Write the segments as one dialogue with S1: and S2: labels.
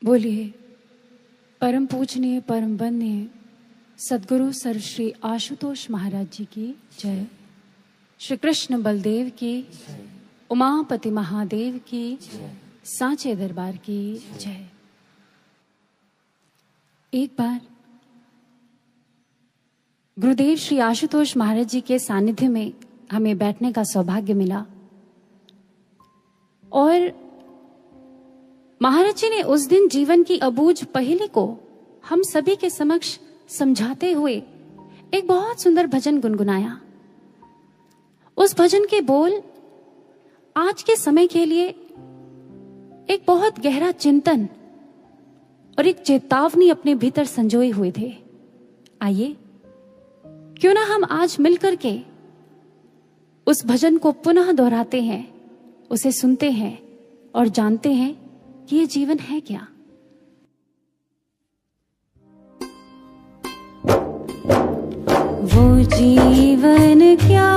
S1: बोलिए परम पूजनीय परम वंदनीय सद्गुरु सर्वश्री आशुतोष महाराज जी की जय। श्री कृष्ण बलदेव की, उमापति महादेव की, सांचे दरबार की जय। एक बार गुरुदेव श्री आशुतोष महाराज जी के सानिध्य में हमें बैठने का सौभाग्य मिला और महाराज जी ने उस दिन जीवन की अबूझ पहेली को हम सभी के समक्ष समझाते हुए एक बहुत सुंदर भजन गुनगुनाया। उस भजन के बोल आज के समय के लिए एक बहुत गहरा चिंतन और एक चेतावनी अपने भीतर संजोए हुए थे। आइए क्यों ना हम आज मिलकर के उस भजन को पुनः दोहराते हैं, उसे सुनते हैं और जानते हैं कि ये जीवन है क्या। वो जीवन क्या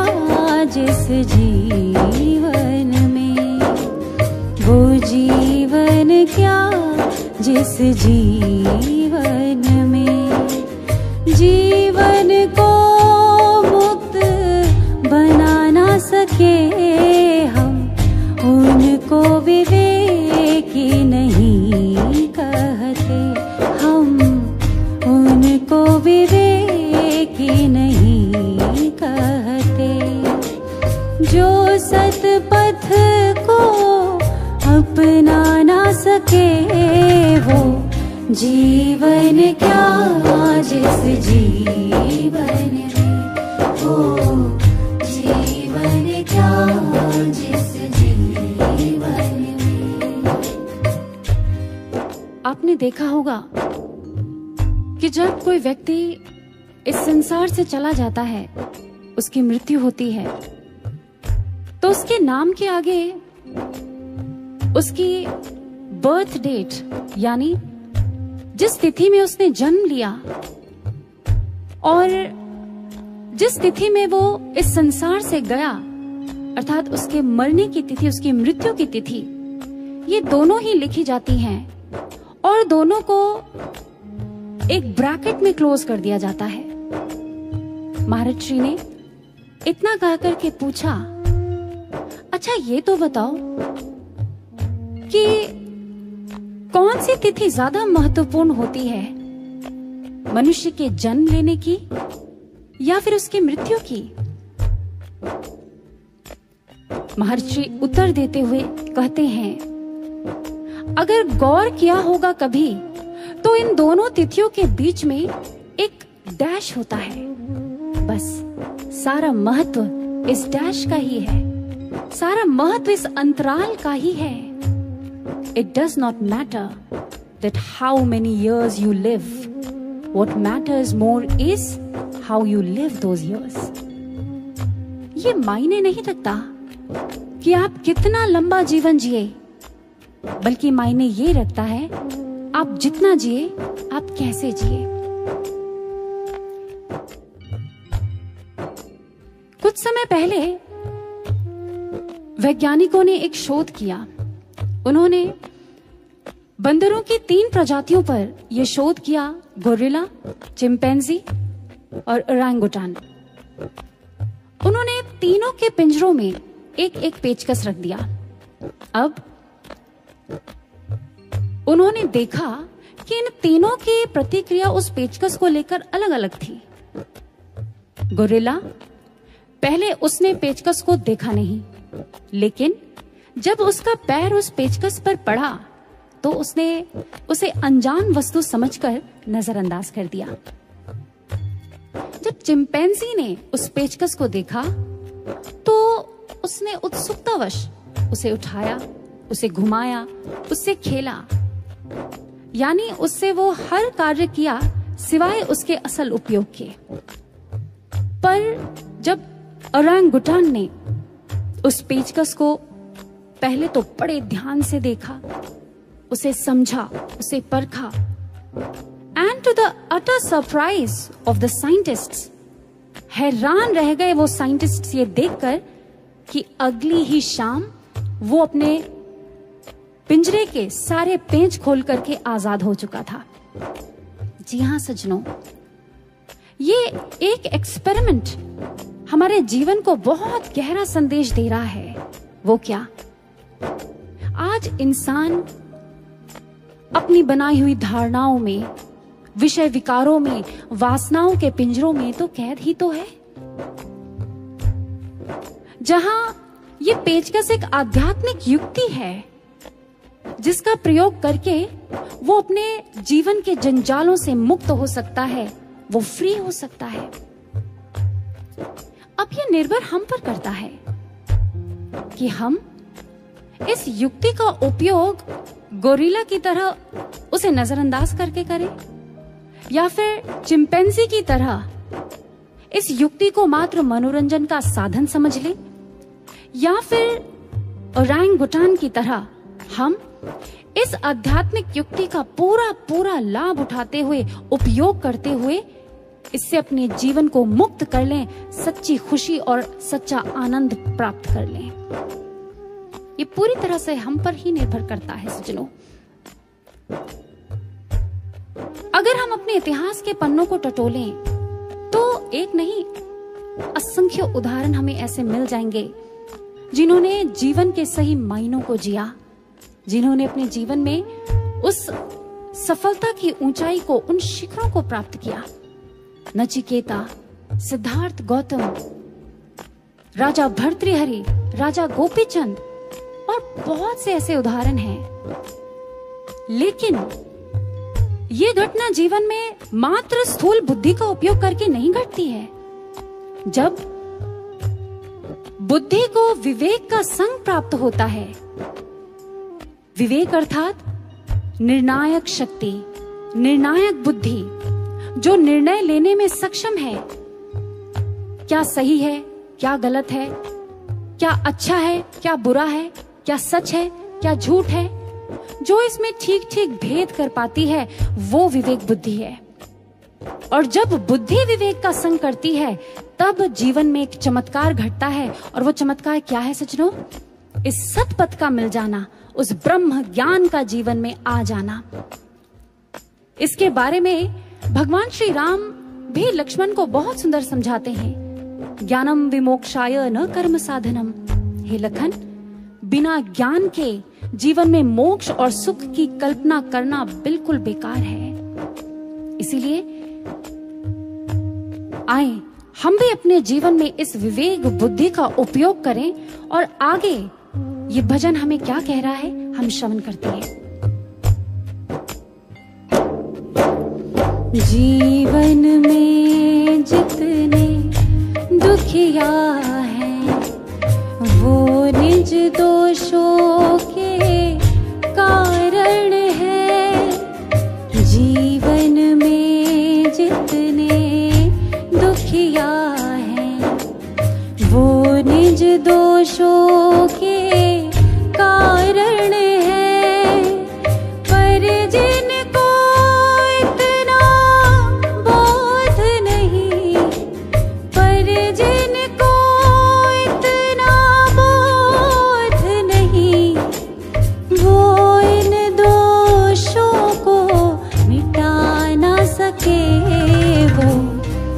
S1: जिस जीवन में, वो जीवन क्या जिस जीवन में जीवन को मुक्त बना ना सके हम, उनको विवेकी नहीं कहते हम, उनको विवेकी नहीं कहते। जो सतपथ को अपना ना सके वो जीवन क्या जिस जीवन में, वो जीवन क्या जिस जीवन में। आपने देखा होगा कि जब कोई व्यक्ति इस संसार से चला जाता है, उसकी मृत्यु होती है, तो उसके नाम के आगे उसकी बर्थ डेट यानी जिस तिथि में उसने जन्म लिया और जिस तिथि में वो इस संसार से गया, अर्थात उसके मरने की तिथि, उसकी मृत्यु की तिथि, ये दोनों ही लिखी जाती हैं और दोनों को एक ब्रैकेट में क्लोज कर दिया जाता है। महाराज श्री ने इतना कहकर के पूछा, अच्छा ये तो बताओ कि कौन सी तिथि ज्यादा महत्वपूर्ण होती है, मनुष्य के जन्म लेने की या फिर उसकी मृत्यु की? महर्षि उत्तर देते हुए कहते हैं, अगर गौर किया होगा कभी तो इन दोनों तिथियों के बीच में एक डैश होता है। बस सारा महत्व इस डैश का ही है, सारा महत्व इस अंतराल का ही है। It does not matter that how many years you live. What matters more is how you live those years. ये मायने नहीं रखता कि आप कितना लंबा जीवन जिए, बल्कि मायने ये रखता है आप जितना जिए, आप कैसे जिए। कुछ समय पहले वैज्ञानिकों ने एक शोध किया। उन्होंने बंदरों की 3 प्रजातियों पर यह शोध किया, गोरिल्ला, चिंपैंजी और ओरंगुटान। उन्होंने तीनों के पिंजरों में एक एक पेचकस रख दिया। अब उन्होंने देखा कि इन तीनों की प्रतिक्रिया उस पेचकस को लेकर अलग अलग थी। गोरिल्ला, पहले उसने पेचकस को देखा नहीं, लेकिन जब उसका पैर उस पेचकस पर पड़ा तो उसने उसे अनजान वस्तु समझकर नजरअंदाज कर दिया। जब चिंपैंजी ने उस पेचकस को देखा तो उसने उत्सुकतावश उसे उठाया, उसे घुमाया, उससे खेला, यानी उससे वो हर कार्य किया सिवाय उसके असल उपयोग के। पर जब ओरंगुटान ने उस पेचकस को पहले तो बड़े ध्यान से देखा, उसे समझा, उसे परखा, and to the utter surprise of the scientists, हैरान रह गए वो साइंटिस्ट्स ये देखकर कि अगली ही शाम वो अपने पिंजरे के सारे पेंच खोल करके आजाद हो चुका था। जी हाँ सज्जनों, ये एक एक्सपेरिमेंट हमारे जीवन को बहुत गहरा संदेश दे रहा है। वो क्या? आज इंसान अपनी बनाई हुई धारणाओं में, विषय विकारों में, वासनाओं के पिंजरों में तो कैद ही तो है। जहां ये पेचकस एक आध्यात्मिक युक्ति है जिसका प्रयोग करके वो अपने जीवन के जंजालों से मुक्त हो सकता है, वो फ्री हो सकता है। अब ये निर्भर हम पर करता है कि हम इस युक्ति का उपयोग गोरिल्ला की तरह उसे नजरअंदाज करके करें, या फिर चिंपैंजी की तरह इस युक्ति को मात्र मनोरंजन का साधन समझ लें, या फिर ओरंगुटान की तरह हम इस आध्यात्मिक युक्ति का पूरा लाभ उठाते हुए, उपयोग करते हुए इससे अपने जीवन को मुक्त कर लें, सच्ची खुशी और सच्चा आनंद प्राप्त कर लें। ये पूरी तरह से हम पर ही निर्भर करता है सज्जनों। अगर हम अपने इतिहास के पन्नों को टटोलें तो एक नहीं, असंख्य उदाहरण हमें ऐसे मिल जाएंगे जिन्होंने जीवन के सही मायनों को जिया, जिन्होंने अपने जीवन में उस सफलता की ऊंचाई को, उन शिखरों को प्राप्त किया। नचिकेता, सिद्धार्थ गौतम, राजा भर्तृहरि, राजा गोपीचंद और बहुत से ऐसे उदाहरण हैं। लेकिन ये घटना जीवन में मात्र स्थूल बुद्धि का उपयोग करके नहीं घटती है। जब बुद्धि को विवेक का संग प्राप्त होता है, विवेक अर्थात निर्णायक शक्ति, निर्णायक बुद्धि, जो निर्णय लेने में सक्षम है, क्या सही है, क्या गलत है, क्या अच्छा है, क्या बुरा है, क्या सच है, क्या झूठ है, जो इसमें ठीक ठीक भेद कर पाती है, वो विवेक बुद्धि है। और जब बुद्धि विवेक का संग करती है तब जीवन में एक चमत्कार घटता है। और वो चमत्कार क्या है सज्जनों? इस सतपथ का मिल जाना, उस ब्रह्म ज्ञान का जीवन में आ जाना। इसके बारे में भगवान श्री राम भी लक्ष्मण को बहुत सुंदर समझाते हैं। ज्ञानम विमोक्षाय न कर्म साधनम। हे लखन, बिना ज्ञान के जीवन में मोक्ष और सुख की कल्पना करना बिल्कुल बेकार है। इसीलिए आए हम भी अपने जीवन में इस विवेक बुद्धि का उपयोग करें। और आगे ये भजन हमें क्या कह रहा है, हम श्रवण करते हैं। जीवन में जितने दुखिया हैं वो निज दोषों के कारण है। जीवन में जितने दुखिया हैं वो निज दोषों के कारण है। पर जिनको इतना बोध नहीं, पर जिनको इतना बोध नहीं, वो इन दोषों को मिटा ना सके। वो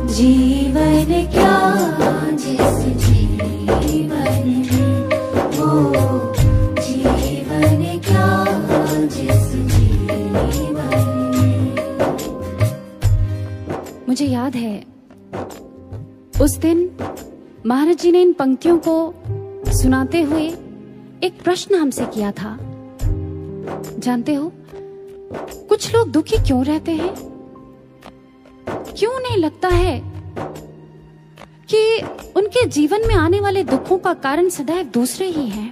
S1: जीवन क्या जिस जीवन में, वो जीवन क्या जिस जीवन में। मुझे याद है उस दिन महाराज जी ने इन पंक्तियों को सुनाते हुए एक प्रश्न हमसे किया था। जानते हो कुछ लोग दुखी क्यों रहते हैं? क्यों नहीं लगता है कि उनके जीवन में आने वाले दुखों का कारण सदैव दूसरे ही हैं?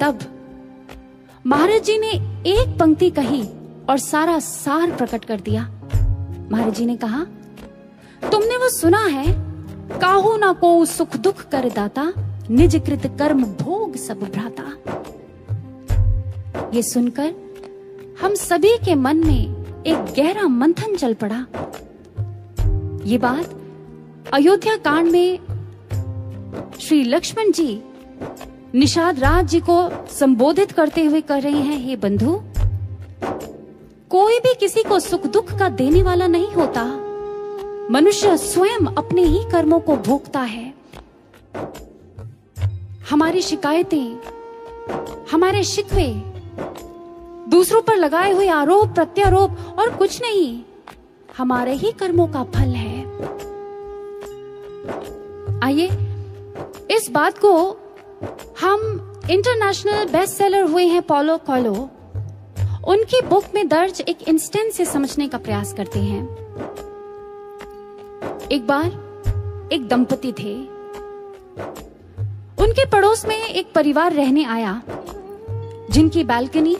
S1: तब महाराज जी ने एक पंक्ति कही और सारा सार प्रकट कर दिया। महाराज जी ने कहा, तुमने वो सुना है, काहू ना को सुख दुख कर दाता, निज कृत कर्म भोग सब भ्राता। ये सुनकर हम सभी के मन में एक गहरा मंथन चल पड़ा। ये बात अयोध्या कांड में श्री लक्ष्मण जी निषाद राज जी को संबोधित करते हुए कह रहे हैं, हे बंधु, कोई भी किसी को सुख दुख का देने वाला नहीं होता। मनुष्य स्वयं अपने ही कर्मों को भोगता है। हमारी शिकायतें, हमारे शिकवे, दूसरों पर लगाए हुए आरोप प्रत्यारोप और कुछ नहीं, हमारे ही कर्मों का फल है। आइए इस बात को हम इंटरनेशनल बेस्ट सेलर हुए हैं पॉलो कोएल्हो, उनकी बुक में दर्ज एक इंस्टेंस से समझने का प्रयास करते हैं। एक बार एक दंपति थे, उनके पड़ोस में एक परिवार रहने आया जिनकी बालकनी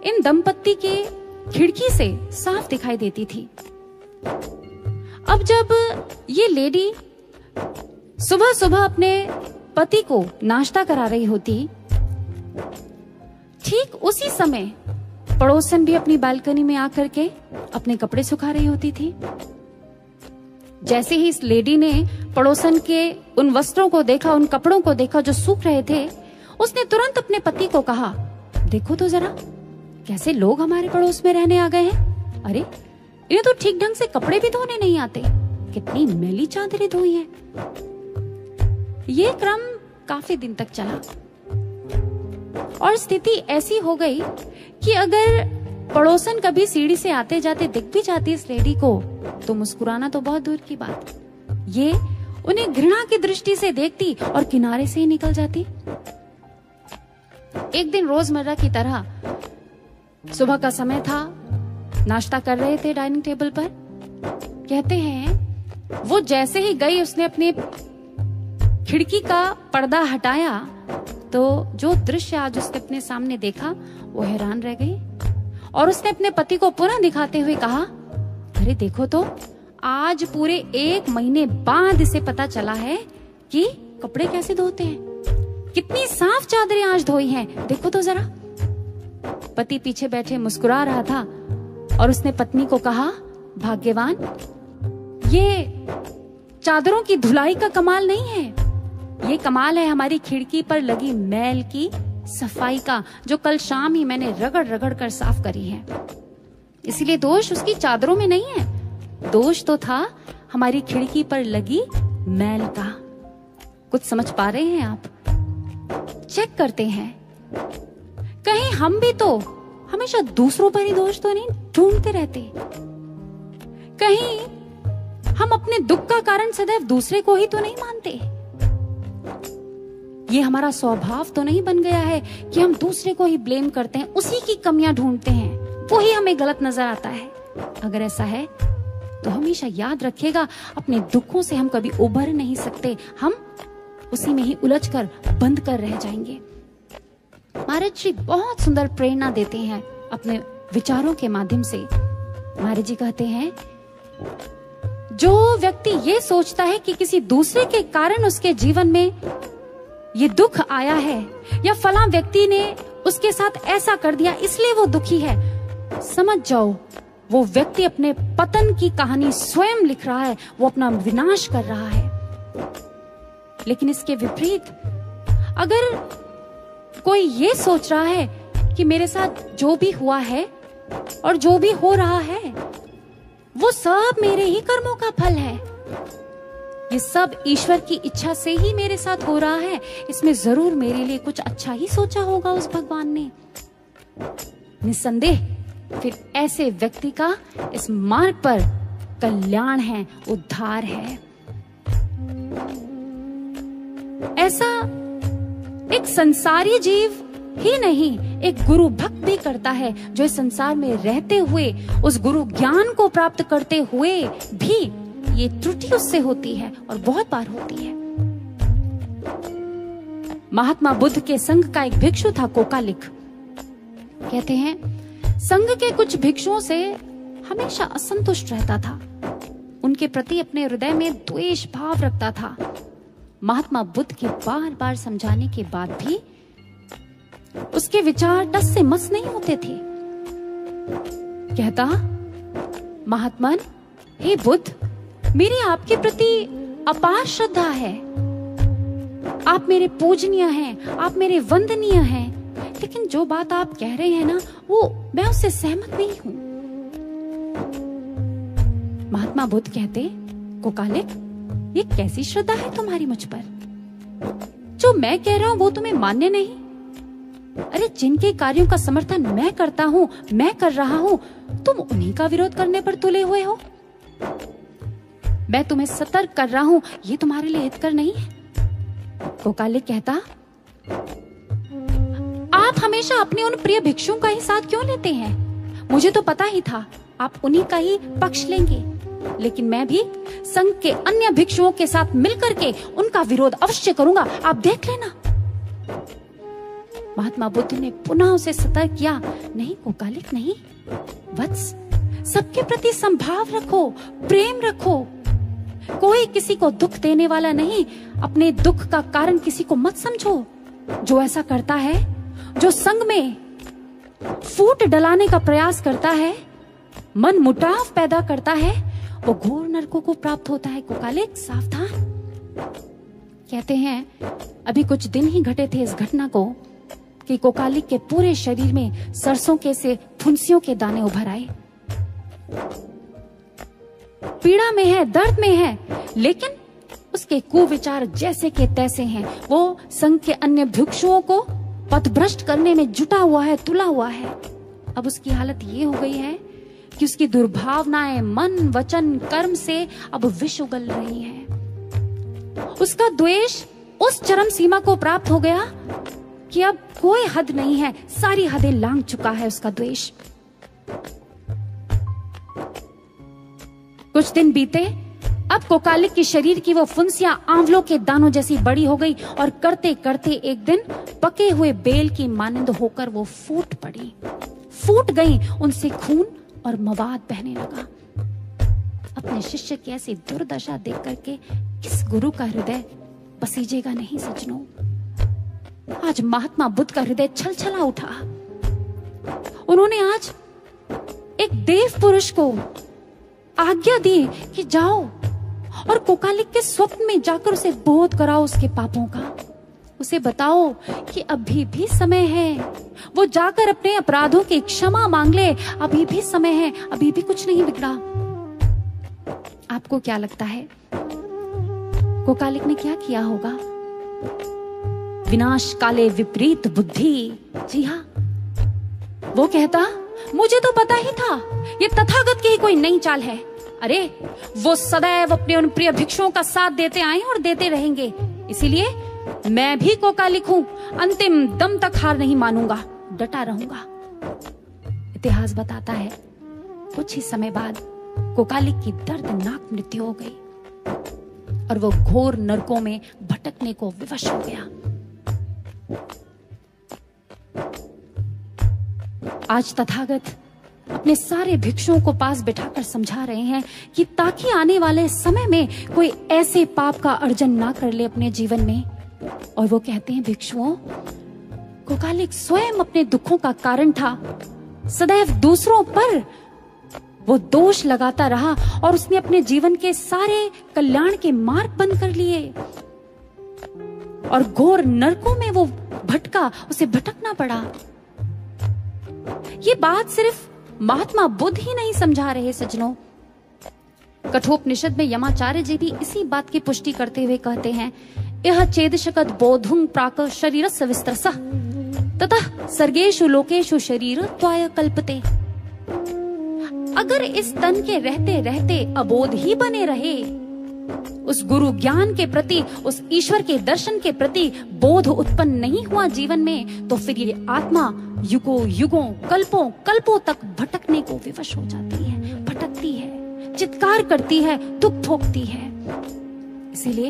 S1: इन दंपति के खिड़की से साफ दिखाई देती थी। अब जब ये लेडी सुबह सुबह अपने पति को नाश्ता करा रही होती, ठीक उसी समय पड़ोसन भी अपनी बालकनी में आकर के अपने कपड़े सुखा रही होती थी। जैसे ही इस लेडी ने पड़ोसन के उन वस्त्रों को देखा, उन कपड़ों को देखा जो सूख रहे थे, उसने तुरंत अपने पति को कहा, देखो तो जरा कैसे लोग हमारे पड़ोस में रहने आ गए हैं। अरे इन्हें तो ठीक ढंग से कपड़े भी धोने नहीं आते, कितनी मैली चादरें धोई हैं। ये क्रम काफी दिन तक चला और स्थिति ऐसी हो गई कि अगर पड़ोसन कभी सीढ़ी से आते जाते दिख भी जाती इस लेडी को, तो मुस्कुराना तो बहुत दूर की बात, ये उन्हें घृणा की दृष्टि से देखती और किनारे से ही निकल जाती। एक दिन रोजमर्रा की तरह सुबह का समय था, नाश्ता कर रहे थे डाइनिंग टेबल पर। कहते हैं वो जैसे ही गई, उसने अपने खिड़की का पर्दा हटाया तो जो दृश्य आज उसने अपने सामने देखा वो हैरान रह गई और उसने अपने पति को पुनः दिखाते हुए कहा, अरे देखो तो आज पूरे 1 महीने बाद इसे पता चला है कि कपड़े कैसे धोते हैं, कितनी साफ चादरें आज धोई हैं, देखो तो जरा। पति पीछे बैठे मुस्कुरा रहा था और उसने पत्नी को कहा, भाग्यवान, ये चादरों की धुलाई का कमाल नहीं है, ये कमाल है हमारी खिड़की पर लगी मैल की सफाई का, जो कल शाम ही मैंने रगड़ रगड़ कर साफ करी है। इसलिए दोष उसकी चादरों में नहीं है, दोष तो था हमारी खिड़की पर लगी मैल का। कुछ समझ पा रहे हैं आप? चेक करते हैं कहीं हम भी तो हमेशा दूसरों पर ही दोष तो नहीं ढूंढते रहते, कहीं हम अपने दुख का कारण सदैव दूसरे को ही तो नहीं मानते। ये हमारा स्वभाव तो नहीं बन गया है कि हम दूसरे को ही ब्लेम करते हैं, उसी की कमियां ढूंढते हैं, वो ही हमें गलत नजर आता है। अगर ऐसा है तो हमेशा याद रखिएगा, अपने दुखों से हम कभी उभर नहीं सकते, हम उसी में ही उलझकर बंद कर रह जाएंगे। महाराज जी बहुत सुंदर प्रेरणा देते हैं अपने विचारों के माध्यम से। महाराज जी कहते हैं, जो व्यक्ति ये सोचता है कि किसी दूसरे के कारण उसके जीवन में ये दुख आया है या फलां व्यक्ति ने उसके साथ ऐसा कर दिया इसलिए वो दुखी है, समझ जाओ वो व्यक्ति अपने पतन की कहानी स्वयं लिख रहा है, वो अपना विनाश कर रहा है। लेकिन इसके विपरीत अगर कोई ये सोच रहा है कि मेरे साथ जो भी हुआ है और जो भी हो रहा है वो सब मेरे ही कर्मों का फल है, ये सब ईश्वर की इच्छा से ही मेरे साथ हो रहा है, इसमें जरूर मेरे लिए कुछ अच्छा ही सोचा होगा उस भगवान ने, निस्संदेह फिर ऐसे व्यक्ति का इस मार्ग पर कल्याण है, उद्धार है। ऐसा एक संसारी जीव ही नहीं, एक गुरु भक्त भी करता है, जो इस संसार में रहते हुए उस गुरु ज्ञान को प्राप्त करते हुए भी ये त्रुटि उससे होती है और बहुत बार होती है। महात्मा बुद्ध के संघ का एक भिक्षु था कोकालिक। कहते हैं संघ के कुछ भिक्षुओं से हमेशा असंतुष्ट रहता था, उनके प्रति अपने हृदय में द्वेष भाव रखता था। महात्मा बुद्ध के बार बार समझाने के बाद भी उसके विचार टस से मस नहीं होते थे। कहता, महात्मन, हे बुद्ध, मेरी आपके प्रति अपार श्रद्धा है, आप मेरे पूजनीय हैं, आप मेरे वंदनीय हैं, लेकिन जो बात आप कह रहे हैं ना, वो मैं उससे सहमत नहीं हूं। महात्मा बुद्ध कहते, कोकालिक, ये कैसी श्रद्धा है तुम्हारी मुझ पर? जो मैं कह रहा हूं वो तुम्हें मान्य नहीं? अरे जिनके कार्यों का समर्थन मैं करता हूं, मैं कर रहा हूं, तुम उन्हीं का विरोध करने पर तुले हुए हो। मैं तुम्हें सतर्क कर रहा हूं, ये तुम्हारे लिए हितकर नहीं है। कोकालिक कहता, आप हमेशा अपने उन प्रिय भिक्षुओं का ही साथ क्यों लेते हैं? मुझे तो पता ही था आप उन्हीं का ही पक्ष लेंगे, लेकिन मैं भी संघ के अन्य भिक्षुओं के साथ मिलकर के उनका विरोध अवश्य करूंगा, आप देख लेना। महात्मा बुद्ध ने पुनः उसे सतर्क किया, नहीं कोकालिक नहीं, वत्स, सबके प्रति संभाव रखो, प्रेम रखो, कोई किसी को दुख देने वाला नहीं, अपने दुख का कारण किसी को मत समझो। जो ऐसा करता है, जो संग में फूट डलाने का प्रयास करता है, मन मुटाव पैदा करता है, वो घोर नरकों को प्राप्त होता है। कोकालिक सावधान। कहते हैं अभी कुछ दिन ही घटे थे इस घटना को कि कोकालिक के पूरे शरीर में सरसों के से फुंसियों के दाने उभर आए। पीड़ा में है, दर्द में है, लेकिन उसके कुविचार जैसे के तैसे हैं। वो संघ के अन्य भिक्षुओं को पथभ्रष्ट करने में जुटा हुआ है, तुला हुआ है। अब उसकी हालत ये हो गई है कि उसकी दुर्भावनाएं मन, वचन, कर्म से अब विष उगल रही हैं। उसका द्वेष उस चरम सीमा को प्राप्त हो गया कि अब कोई हद नहीं है, सारी हदें लांघ चुका है उसका द्वेष। कुछ दिन बीते, अब कोकालिक की शरीर की वो फुंसियां आंवलों के दानों जैसी बड़ी हो गई और करते करते एक दिन पके हुए बेल की मानिंद होकर वो फूट पड़ी, फूट गई। उनसे खून और मवाद बहने लगा। अपने शिष्य की ऐसी दुर्दशा देख करके किस गुरु का हृदय पसीजेगा नहीं सज्जनों। आज महात्मा बुद्ध का हृदय छलछला उठा। उन्होंने आज एक देव पुरुष को आज्ञा दी कि जाओ और कोकालिक के स्वप्न में जाकर उसे बोध कराओ उसके पापों का। उसे बताओ कि अभी भी समय है, वो जाकर अपने अपराधों की क्षमा मांग ले। अभी भी समय है, अभी भी कुछ नहीं बिगड़ा। आपको क्या लगता है कोकालिक ने क्या किया होगा? विनाश काले विपरीत बुद्धि। जी हाँ, वो कहता, मुझे तो पता ही था ये तथागत की ही कोई नई चाल है। अरे वो सदैव अपने उन प्रिय भिक्षुओं का साथ देते आए और देते रहेंगे, इसीलिए मैं भी कोकालिक हूं, अंतिम दम तक हार नहीं मानूंगा, डटा रहूंगा। इतिहास बताता है कुछ ही समय बाद कोकालिक की दर्दनाक मृत्यु हो गई और वो घोर नरकों में भटकने को विवश हो गया। आज तथागत अपने सारे भिक्षुओं को पास बिठाकर समझा रहे हैं कि ताकि आने वाले समय में कोई ऐसे पाप का अर्जन ना कर ले अपने जीवन में। और वो कहते हैं, भिक्षुओं, कोकालिक स्वयं अपने दुखों का कारण था। सदैव दूसरों पर वो दोष लगाता रहा और उसने अपने जीवन के सारे कल्याण के मार्ग बंद कर लिए और घोर नरकों में वो भटका, उसे भटकना पड़ा। ये बात सिर्फ महात्मा बुद्ध ही नहीं समझा रहे सज्जनों। कठोपनिषद में यमाचार्य जी भी इसी बात की पुष्टि करते हुए कहते हैं, यह चेदशकद बोधुं प्राक शरीरस्य विस्तरसः ततः सर्गेषु लोकेषु शरीरत्वाय कल्पते। अगर इस तन के रहते रहते अबोध ही बने रहे, उस गुरु ज्ञान के प्रति, उस ईश्वर के दर्शन के प्रति बोध उत्पन्न नहीं हुआ जीवन में, तो फिर ये आत्मा युगों युगों, कल्पों कल्पों तक भटकने को विवश हो जाती है, भटकती है, चित्कार करती है, दुख भोगती है। इसीलिए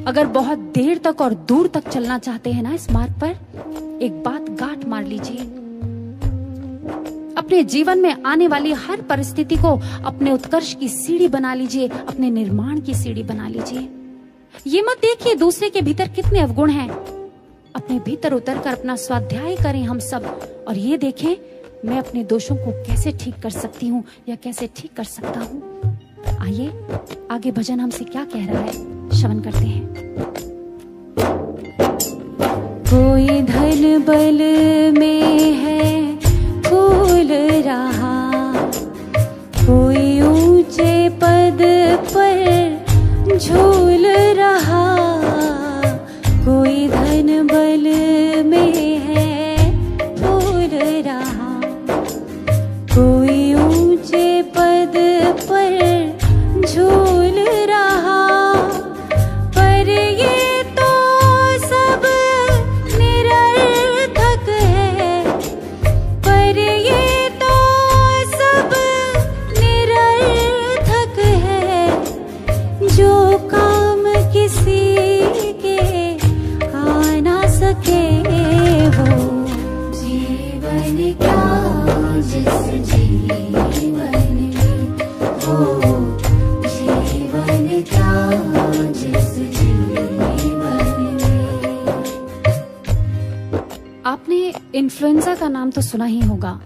S1: अगर बहुत देर तक और दूर तक चलना चाहते हैं ना इस मार्ग पर, एक बात गांठ मार लीजिए। अपने जीवन में आने वाली हर परिस्थिति को अपने उत्कर्ष की सीढ़ी बना लीजिए, अपने निर्माण की सीढ़ी बना लीजिए। ये मत देखिए दूसरे के भीतर कितने अवगुण हैं, अपने भीतर उतरकर अपना स्वाध्याय करें हम सब और ये देखें मैं अपने दोषों को कैसे ठीक कर सकती हूँ या कैसे ठीक कर सकता हूँ। आइए आगे भजन हमसे क्या कह रहा है, श्रवण करते हैं। धन बल में है फूल रहा, कोई ऊंचे पद पर झूल रहा, कोई धन बल में है फूल रहा, कोई ऊंचे पद पर झूल रहा। पर ये तो सब निरर्थक है, पर ये तो सब निरर्थक है, जो काम किसी के आ ना सके वो जीवन क्या जिस जीवन में वो जीवन क्या जिस जीवन में। आपने इन्फ्लुएंजा का नाम तो सुना ही होगा।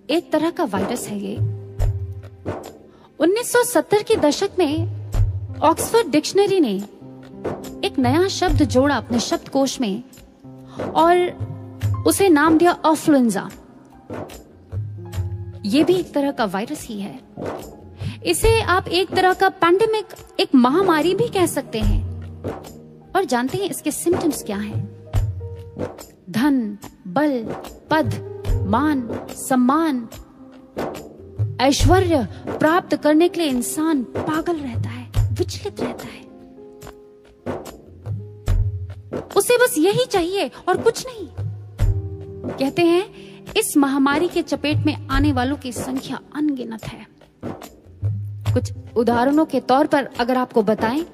S1: एक तरह का वायरस है ये। 1970 के दशक में ऑक्सफोर्ड डिक्शनरी ने एक नया शब्द जोड़ा अपने शब्दकोश में और उसे नाम दिया अफ्लुएंजा। ये भी एक तरह का वायरस ही है। इसे आप एक तरह का पैंडेमिक, एक महामारी भी कह सकते हैं। और जानते हैं इसके सिम्टम्स क्या हैं? धन, बल, पद, मान, सम्मान, ऐश्वर्य प्राप्त करने के लिए इंसान पागल रहता है, विचलित रहता है। उसे बस यही चाहिए और कुछ नहीं। कहते हैं इस महामारी के चपेट में आने वालों की संख्या अनगिनत है। कुछ उदाहरणों के तौर पर अगर आपको बताएं,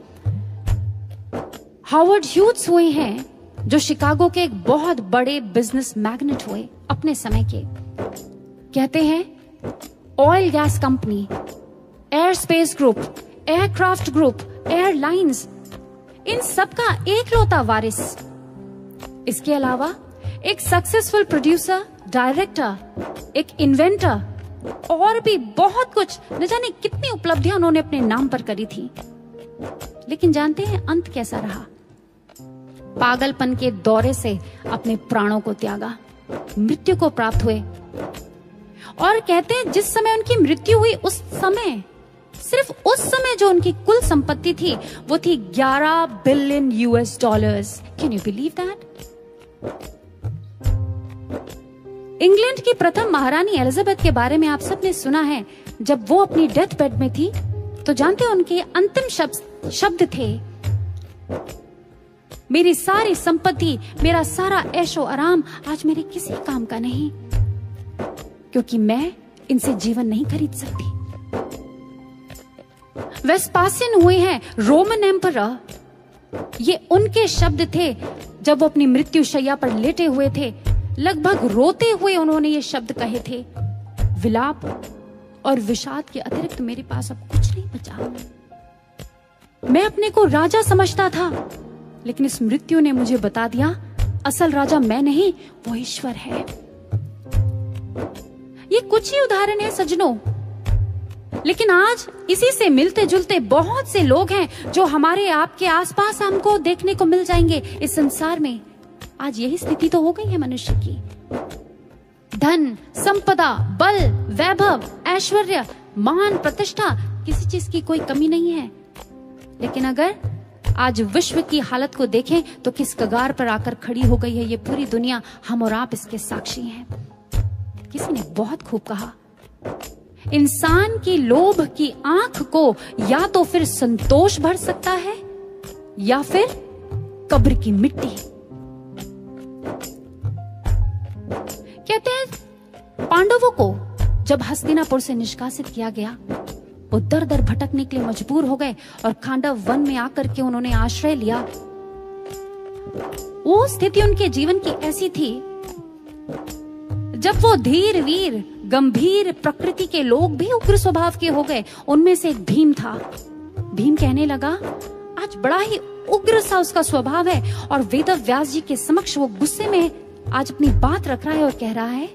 S1: हार्वर्ड ह्यूज हुए हैं जो शिकागो के एक बहुत बड़े बिजनेस मैग्नेट हुए अपने समय के। कहते हैं oil gas company, air space group, aircraft group, airlines, इन सब का एकलौता वारिस। इसके अलावा एक सक्सेसफुल प्रोड्यूसर, डायरेक्टर, एक इन्वेंटर और भी बहुत कुछ, न जाने कितनी उपलब्धियां उन्होंने अपने नाम पर करी थी। लेकिन जानते हैं अंत कैसा रहा? पागलपन के दौरे से अपने प्राणों को त्यागा, मृत्यु को प्राप्त हुए। और कहते हैं जिस समय उनकी मृत्यु हुई उस समय, सिर्फ उस समय जो उनकी कुल संपत्ति थी वो थी 11 billion US dollars. Can you believe that? England की प्रथम महारानी एलिजाबेथ के बारे में आप सबने सुना है। जब वो अपनी डेथ बेड में थी तो जानते हैं उनके अंतिम शब्द थे, मेरी सारी संपत्ति, मेरा सारा ऐशो आराम आज मेरे किसी काम का नहीं, क्योंकि मैं इनसे जीवन नहीं खरीद सकती। वेस्पासियन हुए हैं रोमन एम्परर। ये उनके शब्द थे जब वो अपनी मृत्यु शैया पर लेटे हुए थे। लगभग रोते हुए उन्होंने ये शब्द कहे थे, विलाप और विषाद के अतिरिक्त मेरे पास अब कुछ नहीं बचा। मैं अपने को राजा समझता था, लेकिन इस मृत्यु ने मुझे बता दिया असल राजा मैं नहीं, वो ईश्वर है। ये कुछ ही उदाहरण है सज्जनों, लेकिन आज इसी से मिलते जुलते बहुत से लोग हैं जो हमारे आपके आसपास हमको देखने को मिल जाएंगे इस संसार में। आज यही स्थिति तो हो गई है मनुष्य की। धन, संपदा, बल, वैभव, ऐश्वर्य, मान, प्रतिष्ठा, किसी चीज की कोई कमी नहीं है। लेकिन अगर आज विश्व की हालत को देखें तो किस कगार पर आकर खड़ी हो गई है ये पूरी दुनिया। हम और आप इसके साक्षी हैं। किसी ने बहुत खूब कहा, इंसान की लोभ की आंख को या तो फिर संतोष भर सकता है या फिर कब्र की मिट्टी। कहते हैं पांडवों को जब हस्तिनापुर से निष्कासित किया गया, वो दर दर भटकने के लिए मजबूर हो गए और खांडव वन में आकर के उन्होंने आश्रय लिया। वो स्थिति उनके जीवन की ऐसी थी जब वो धीर वीर गंभीर प्रकृति के लोग भी उग्र स्वभाव के हो गए। उनमें से एक भीम था। भीम कहने लगा, आज बड़ा ही उग्र सा उसका स्वभाव है, और वेदव्यास जी के समक्ष वो गुस्से में आज अपनी बात रख रहा है और कह रहा है,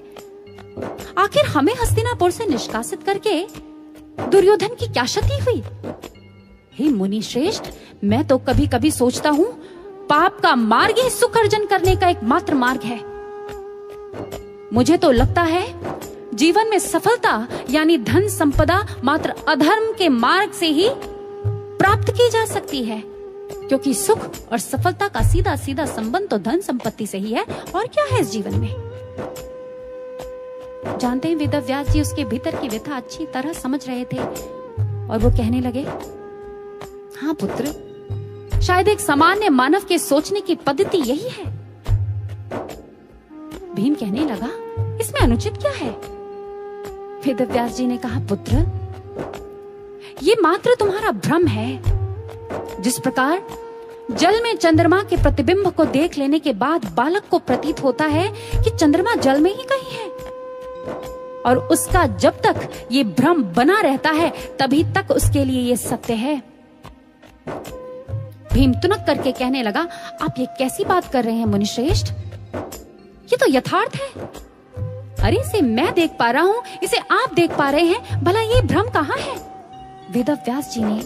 S1: आखिर हमें हस्तिनापुर से निष्कासित करके दुर्योधन की क्या क्षति हुई? हे मुनि श्रेष्ठ, मैं तो कभी कभी सोचता हूँ पाप का मार्ग ही सुख अर्जन करने का एकमात्र मार्ग है। मुझे तो लगता है जीवन में सफलता यानी धन संपदा मात्र अधर्म के मार्ग से ही प्राप्त की जा सकती है, क्योंकि सुख और सफलता का सीधा सीधा संबंध तो धन संपत्ति से ही है। और क्या है इस जीवन में? जानते हैं वेदव्यास जी उसके भीतर की व्यथा अच्छी तरह समझ रहे थे और वो कहने लगे, हाँ पुत्र, शायद एक सामान्य मानव के सोचने की पद्धति यही है। भीम कहने लगा, इसमें अनुचित क्या है? वेदव्यास जी ने कहा, पुत्र, ये मात्र तुम्हारा भ्रम है। जिस प्रकार जल में चंद्रमा के प्रतिबिंब को देख लेने के बाद बालक को प्रतीत होता है कि चंद्रमा जल में ही कहीं है, और उसका जब तक ये भ्रम बना रहता है तभी तक उसके लिए ये सत्य है। भीम तुनक करके कहने लगा, आप ये कैसी बात कर रहे हैं मुनिश्रेष्ठ? ये तो यथार्थ है। अरे इसे मैं देख पा रहा हूं, इसे आप देख पा रहे हैं, भला ये भ्रम कहां है? वेदव्यास जी ने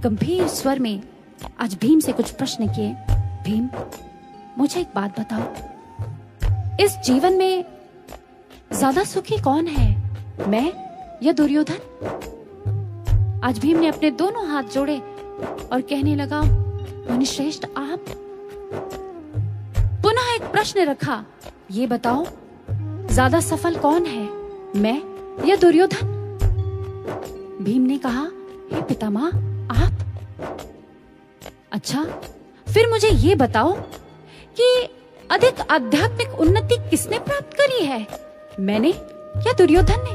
S1: गंभीर स्वर में आज भीम से कुछ प्रश्न किए। भीम, मुझे एक बात बताओ, इस जीवन में ज्यादा सुखी कौन है, मैं या दुर्योधन? आज भीम ने अपने दोनों हाथ जोड़े और कहने लगा, मुनिश्रेष्ठ, आप? पुनः एक प्रश्न रखा, ये बताओ ज्यादा सफल कौन है, मैं या दुर्योधन? भीम ने कहा, हे पितामह, आप? अच्छा, फिर मुझे ये बताओ कि अधिक आध्यात्मिक उन्नति किसने प्राप्त करी है, मैंने या दुर्योधन ने?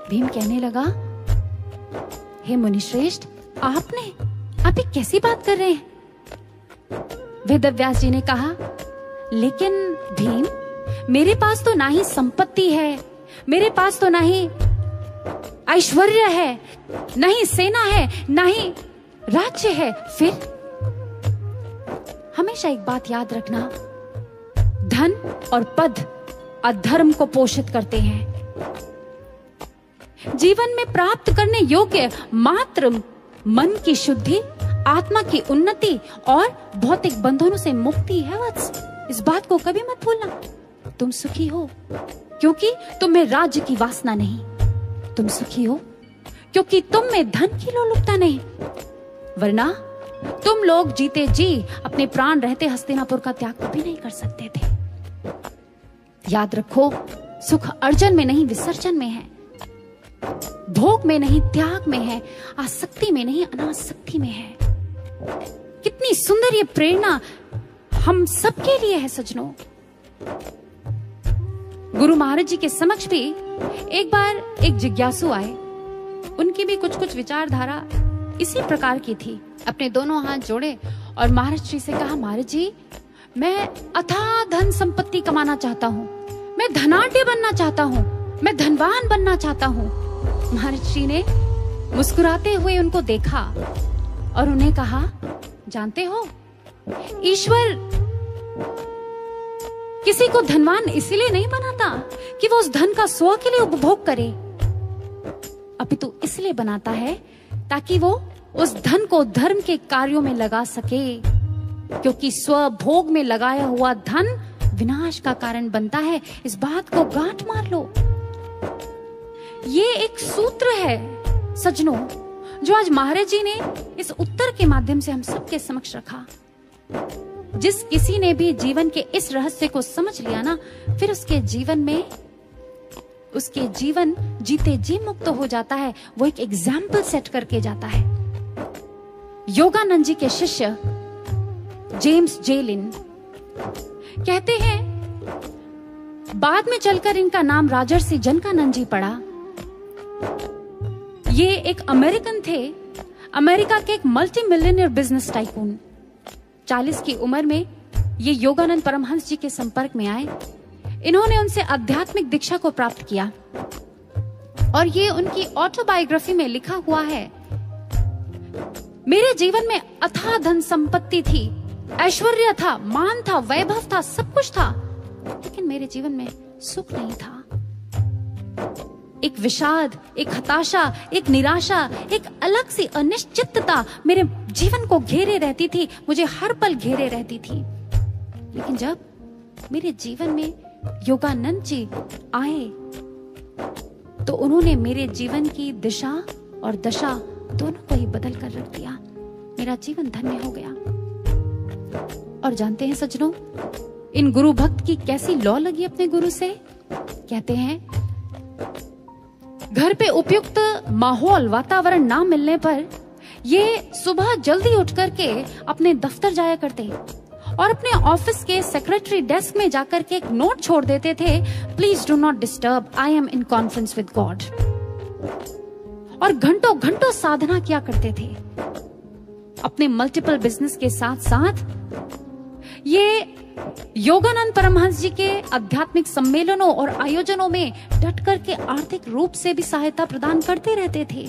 S1: भीम कहने लगा, हे मुनिश्रेष्ठ, आपने? आप ये कैसी बात कर रहे हैं? वेदव्यास जी ने कहा, लेकिन भीम, मेरे पास तो ना ही संपत्ति है, मेरे पास तो ना ही ऐश्वर्य है, ना ही सेना है, ना ही राज्य है। फिर हमेशा एक बात याद रखना, धन और पद अधर्म को पोषित करते हैं। जीवन में प्राप्त करने योग्य मात्र मन की शुद्धि, आत्मा की उन्नति और भौतिक बंधनों से मुक्ति है वत्स। इस बात को कभी मत भूलना। तुम सुखी हो क्योंकि तुम में राज्य की वासना नहीं, तुम सुखी हो क्योंकि तुम में धन की लोलुपता नहीं, वरना तुम लोग जीते जी अपने प्राण रहते हस्तिनापुर का त्याग कभी नहीं कर सकते थे। याद रखो, सुख अर्जन में नहीं विसर्जन में है, भोग में नहीं त्याग में है, आसक्ति में नहीं अनासक्ति में है। कितनी सुंदर ये प्रेरणा हम सबके लिए है सज्जनों। गुरु महाराज जी के समक्ष भी एक बार एक जिज्ञासु आए, उनकी भी कुछ कुछ विचारधारा इसी प्रकार की थी। अपने दोनों हाथ जोड़े और महाराज जी से कहा, महाराज जी, मैं अथाह धन संपत्ति कमाना चाहता हूँ, मैं धनाढ्य बनना चाहता हूँ, मैं धनवान बनना चाहता हूँ। महाराज जी ने मुस्कुराते हुए उनको देखा और उन्हें कहा, जानते हो, ईश्वर किसी को धनवान इसलिए नहीं बनाता कि वो उस धन का स्व के लिए उपभोग करे, अपितु इसलिए बनाता है ताकि वो उस धन को धर्म के कार्यों में लगा सके, क्योंकि स्वभोग में लगाया हुआ धन विनाश का कारण बनता है। इस बात को गांठ मार लो। ये एक सूत्र है सज्जनों, जो आज महाराज जी ने इस उत्तर के माध्यम से हम सबके समक्ष रखा। जिस किसी ने भी जीवन के इस रहस्य को समझ लिया ना, फिर उसके जीवन जीते जी मुक्त हो जाता है। वो एक एग्जाम्पल सेट करके जाता है। योगानंद जी के शिष्य जेम्स जे लिन कहते हैं, बाद में चलकर इनका नाम राजर्षि जनकानंद जी पड़ा। ये एक अमेरिकन थे, अमेरिका के एक मल्टी मिलियनियर बिजनेस टाइकून। 40 की उम्र में ये योगानंद परमहंस जी के संपर्क में आए। इन्होंने उनसे आध्यात्मिक दीक्षा को प्राप्त किया और ये उनकी ऑटोबायोग्राफी में लिखा हुआ है, मेरे जीवन में अथाह धन संपत्ति थी, ऐश्वर्य था, मान था, वैभव था, सब कुछ था, लेकिन मेरे जीवन में सुख नहीं था। एक विषाद, एक हताशा, एक निराशा, एक अलग सी अनिश्चितता मेरे जीवन को घेरे रहती थी, मुझे हर पल घेरे रहती थी। लेकिन जब मेरे जीवन में योगानंद जी आए तो उन्होंने मेरे जीवन की दिशा और दशा दोनों को ही बदल कर रख दिया। मेरा जीवन धन्य हो गया। और जानते हैं सज्जनों, इन गुरु भक्त की कैसी लौ लगी अपने गुरु से। कहते हैं घर पे उपयुक्त माहौल वातावरण ना मिलने पर ये सुबह जल्दी उठ करके अपने दफ्तर जाया करते और अपने ऑफिस के सेक्रेटरी डेस्क में जाकर के एक नोट छोड़ देते थे, please do not disturb, I am in conference with God. और घंटों घंटों साधना किया करते थे। अपने मल्टीपल बिजनेस के साथ साथ ये योगानंद परमहंस जी के आध्यात्मिक सम्मेलनों और आयोजनों में डट करके आर्थिक रूप से भी सहायता प्रदान करते रहते थे।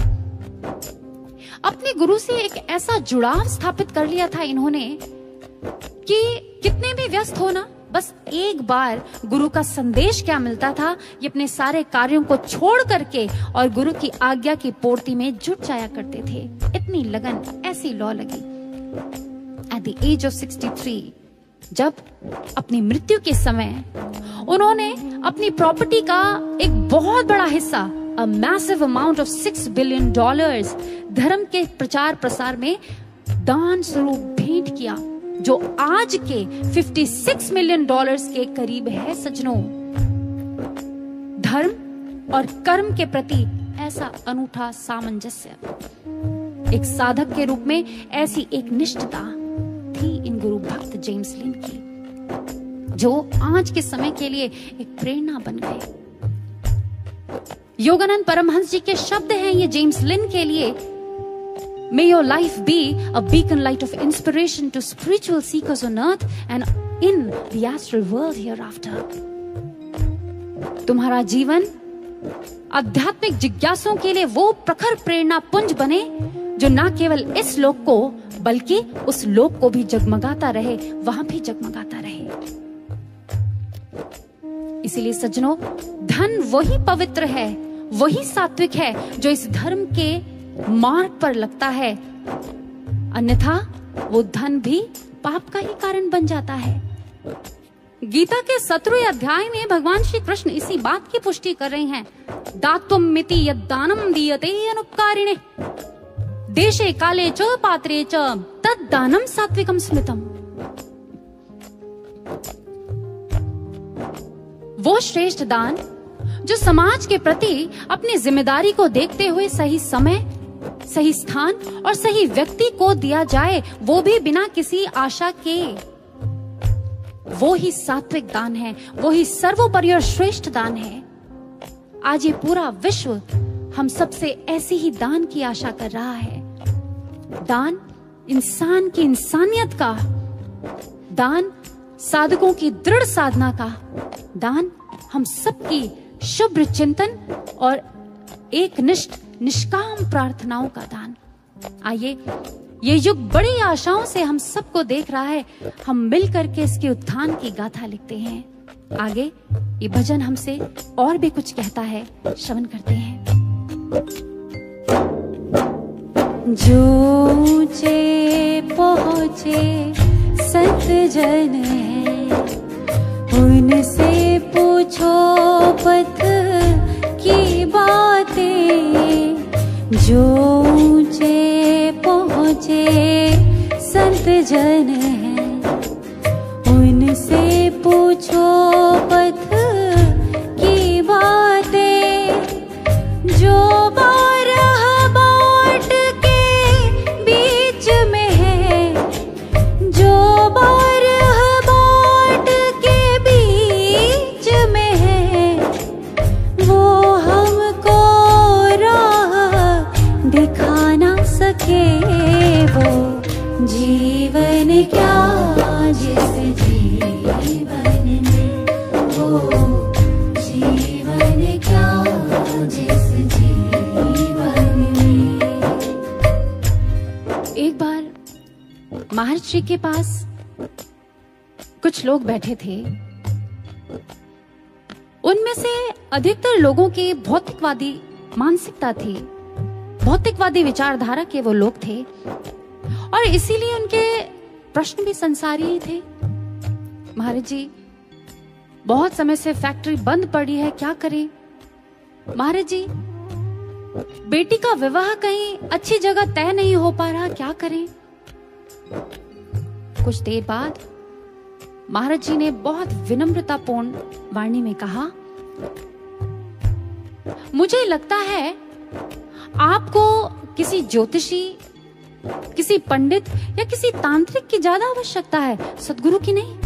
S1: अपने गुरु से एक ऐसा जुड़ाव स्थापित कर लिया था इन्होंने कि कितने भी व्यस्त हो ना, बस एक बार गुरु का संदेश क्या मिलता था, ये अपने सारे कार्यों को छोड़ करके और गुरु की आज्ञा की पूर्ति में जुट जाया करते थे। इतनी लगन, ऐसी लौ लगी। एट द एज ऑफ 63, जब अपनी मृत्यु के समय उन्होंने अपनी प्रॉपर्टी का एक बहुत बड़ा हिस्सा, a massive amount of $6 billion, धर्म के प्रचार प्रसार में दान स्वरूप भेंट किया, जो आज के $56 मिलियन के करीब है। सज्जनों, धर्म और कर्म के प्रति ऐसा अनूठा सामंजस्य, एक साधक के रूप में ऐसी एक निष्ठता थी इन गुरु भक्त जेम्स लिन की, जो आज के समय के लिए एक प्रेरणा बन गए। योगानंद परमहंस जी के शब्द हैं ये जेम्स लिन के लिए, May your life be a beacon light of inspiration to spiritual seekers on earth and in the astral world hereafter. तुम्हारा जीवन आध्यात्मिक जिज्ञासुओं के लिए वो प्रखर प्रेरणा पुंज बने जो ना केवल इस लोक को बल्कि उस लोक को भी जगमगाता रहे, वहां भी जगमगाता रहे। इसीलिए सज्जनों, धन वही पवित्र है, वही सात्विक है जो इस धर्म के मार्ग पर लगता है, अन्यथा वो धन भी पाप का ही कारण बन जाता है। गीता के 17वें अध्याय में भगवान श्री कृष्ण इसी बात की पुष्टि कर रहे हैं। दात्वम मिति यद्दानम दीयते अनुपकारिणे देशे काले च पात्रे च तद्दानम सात्विकम स्मृतम। वो श्रेष्ठ दान जो समाज के प्रति अपनी जिम्मेदारी को देखते हुए सही समय, सही स्थान और सही व्यक्ति को दिया जाए, वो भी बिना किसी आशा के, वो ही सात्विक दान है, वो ही सर्वोपरि और श्रेष्ठ दान है। आज ये पूरा विश्व हम सबसे ऐसी ही दान की आशा कर रहा है। दान इंसान की इंसानियत का, दान साधकों की दृढ़ साधना का, दान हम सबकी शुभ्र चिंतन और एकनिष्ठ निष्काम प्रार्थनाओं का दान। आइए, ये युग बड़ी आशाओं से हम सबको देख रहा है, हम मिल करके इसके उत्थान की गाथा लिखते हैं। आगे ये भजन हमसे और भी कुछ कहता है, श्रवण करते हैं। जो ऊंचे पहुंचे संत जन है, उनसे पूछो पथ की बातें। जो ऊंचे पहुंचे संत जन है, उनसे पूछो पथ की बातें। जो बारह बाट के बीच में है, जो बारह बाट के बीच में है, वो हमको राह दिखा ना सके। वो जीवन क्या जिस जीवन में, वो जीवन क्या जिस जीवन में। एक बार महर्षि के पास कुछ लोग बैठे थे। उनमें से अधिकतर लोगों की भौतिकवादी मानसिकता थी, भौतिकवादी विचारधारा के वो लोग थे। और और इसीलिए उनके प्रश्न भी संसारी ही थे। महाराज जी, बहुत समय से फैक्ट्री बंद पड़ी है, क्या करें? महाराज जी, बेटी का विवाह कहीं अच्छी जगह तय नहीं हो पा रहा, क्या करें? कुछ देर बाद महाराज जी ने बहुत विनम्रतापूर्ण वाणी में कहा, मुझे लगता है आपको किसी ज्योतिषी, किसी पंडित या किसी तांत्रिक की ज्यादा आवश्यकता है, सद्गुरु की नहीं।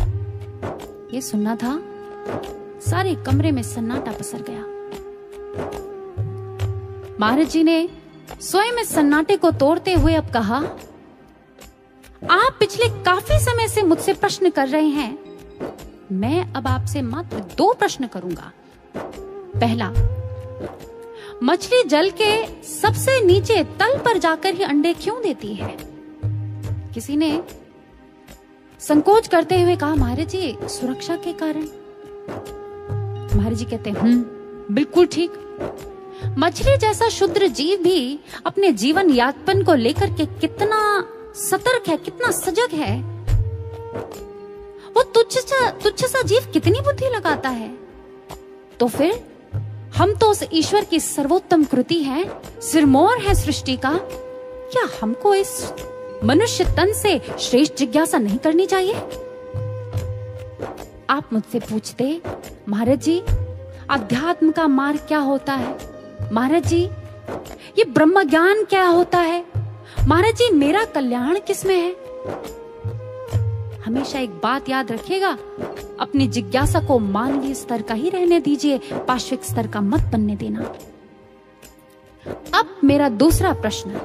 S1: ये सुनना था, सारे कमरे में सन्नाटा पसर गया। महाराज जी ने स्वयं इस सन्नाटे को तोड़ते हुए अब कहा, आप पिछले काफी समय से मुझसे प्रश्न कर रहे हैं, मैं अब आपसे मात्र 2 प्रश्न करूंगा। पहला, मछली जल के सबसे नीचे तल पर जाकर ही अंडे क्यों देती है? किसी ने संकोच करते हुए कहा, महाराज जी, सुरक्षा के कारण। महाराज जी कहते हैं, बिल्कुल ठीक। मछली जैसा क्षुद्र जीव भी अपने जीवन यापन को लेकर के कितना सतर्क है, कितना सजग है। वो तुच्छ सा जीव कितनी बुद्धि लगाता है। तो फिर हम तो उस ईश्वर की सर्वोत्तम कृति है, सिरमौर है सृष्टि का। क्या हमको इस मनुष्य तन से श्रेष्ठ जिज्ञासा नहीं करनी चाहिए? आप मुझसे पूछते, महाराज जी, अध्यात्म का मार्ग क्या होता है? महाराज जी, ये ब्रह्म ज्ञान क्या होता है? महाराज जी, मेरा कल्याण किसमें है? हमेशा एक बात याद रखिएगा, अपनी जिज्ञासा को मानवीय स्तर का ही रहने दीजिए, पाश्विक स्तर का मत बनने देना। अब मेरा दूसरा प्रश्न,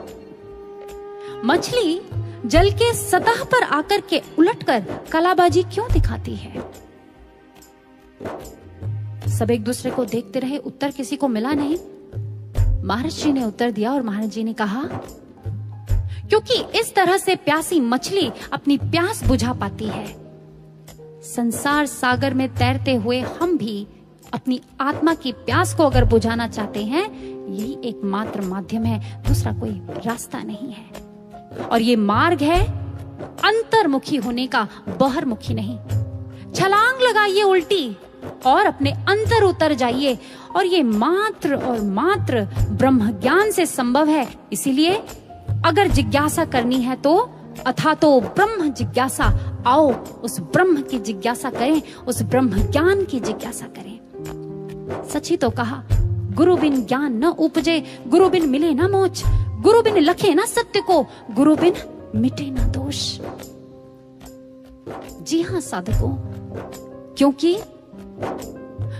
S1: मछली जल के सतह पर आकर के उलटकर कलाबाजी क्यों दिखाती है? सब एक दूसरे को देखते रहे, उत्तर किसी को मिला नहीं। महाराज जी ने उत्तर दिया और महाराज जी ने कहा, क्योंकि इस तरह से प्यासी मछली अपनी प्यास बुझा पाती है। संसार सागर में तैरते हुए हम भी अपनी आत्मा की प्यास को अगर बुझाना चाहते हैं, यही एकमात्र माध्यम है, दूसरा कोई रास्ता नहीं है। और ये मार्ग है अंतर्मुखी होने का, बहिर्मुखी नहीं। छलांग लगाइए उल्टी और अपने अंतर उतर जाइए, और ये मात्र और मात्र ब्रह्म ज्ञान से संभव है। इसीलिए अगर जिज्ञासा करनी है तो अथा तो ब्रह्म जिज्ञासा, आओ उस ब्रह्म की जिज्ञासा करें, उस ब्रह्म ज्ञान की जिज्ञासा करें। सच ही तो कहा, गुरु बिन ज्ञान न उपजे, गुरु बिन मिले न मोच, गुरु बिन लखे न सत्य को, गुरु बिन मिटे न दोष। जी हाँ साधकों, क्योंकि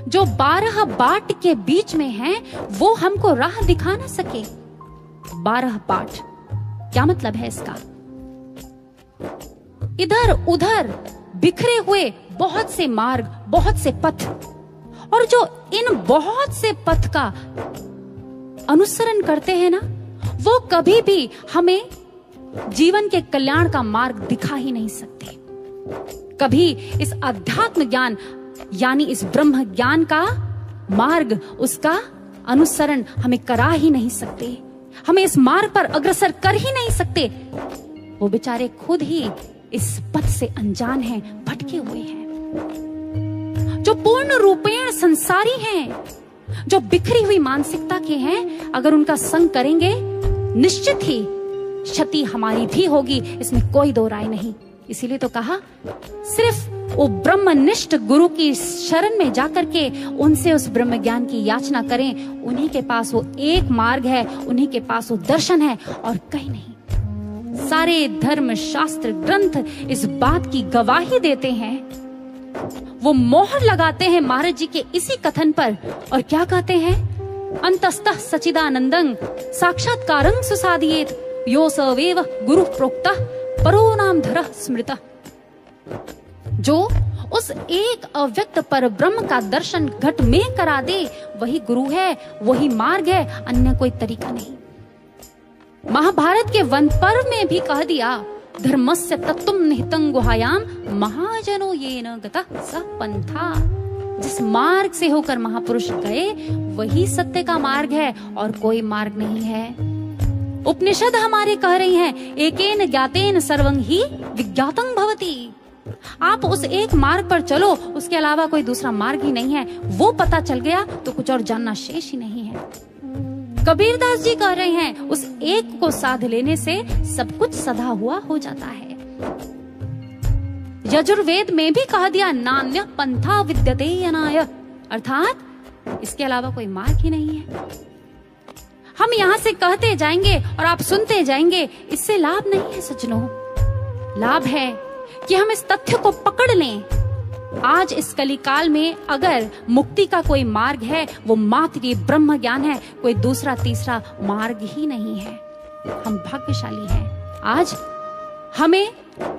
S1: जो 12 बाट के बीच में है वो हमको राह दिखा ना सके। 12 बाट क्या मतलब है इसका? इधर उधर बिखरे हुए बहुत से मार्ग, बहुत से पथ, और जो इन बहुत से पथ का अनुसरण करते हैं ना, वो कभी भी हमें जीवन के कल्याण का मार्ग दिखा ही नहीं सकते। कभी इस अध्यात्म ज्ञान यानी इस ब्रह्म ज्ञान का मार्ग, उसका अनुसरण हमें करा ही नहीं सकते, हमें इस मार्ग पर अग्रसर कर ही नहीं सकते। वो बेचारे खुद ही इस पथ से अनजान हैं, भटके हुए हैं। जो पूर्ण रूपेण संसारी हैं, जो बिखरी हुई मानसिकता के हैं, अगर उनका संग करेंगे निश्चित ही क्षति हमारी भी होगी, इसमें कोई दो राय नहीं। इसीलिए तो कहा, सिर्फ वो ब्रह्मनिष्ठ गुरु की शरण में जाकर के उनसे उस ब्रह्म ज्ञान की याचना करें। उन्हीं के पास वो एक मार्ग है, उन्हीं के पास वो दर्शन है, और कहीं नहीं। सारे धर्म शास्त्र ग्रंथ इस बात की गवाही देते हैं। वो मोहर लगाते हैं महाराज जी के इसी कथन पर, और क्या कहते हैं? अंतस्तः सचिदानंदं साक्षात्कारं सुसाधियेत, यो सवेव गुरु प्रोक्तः परो नाम धरः स्मृतः। जो उस एक अव्यक्त पर ब्रह्म का दर्शन घट में करा दे, वही गुरु है, वही मार्ग है, अन्य कोई तरीका नहीं। महाभारत के वन पर्व में भी कह दिया, धर्मस्य तत्त्वं निहितं गुहायाम महाजनो येन गतः स पंथा। जिस मार्ग से होकर महापुरुष गए, वही सत्य का मार्ग है और कोई मार्ग नहीं है। उपनिषद हमारे कह रही हैं, एकेन ज्ञातेन सर्वं ही विज्ञातं भवति। आप उस एक मार्ग पर चलो, उसके अलावा कोई दूसरा मार्ग ही नहीं है। वो पता चल गया तो कुछ और जानना शेष ही नहीं है। कबीरदास जी कह रहे हैं, उस एक को साध लेने से सब कुछ सदा हुआ हो जाता है। यजुर्वेद में भी कहा दिया, नान्य पंथा विद्यते अनाय, अर्थात इसके अलावा कोई मार्ग ही नहीं है। हम यहां से कहते जाएंगे और आप सुनते जाएंगे, इससे लाभ नहीं है सज्जनों। लाभ है कि हम इस तथ्य को पकड़ लें, आज इस कलिकाल में अगर मुक्ति का कोई मार्ग है, वो मात्र ये ब्रह्म ज्ञान है, कोई दूसरा तीसरा मार्ग ही नहीं है। हम भाग्यशाली हैं, आज हमें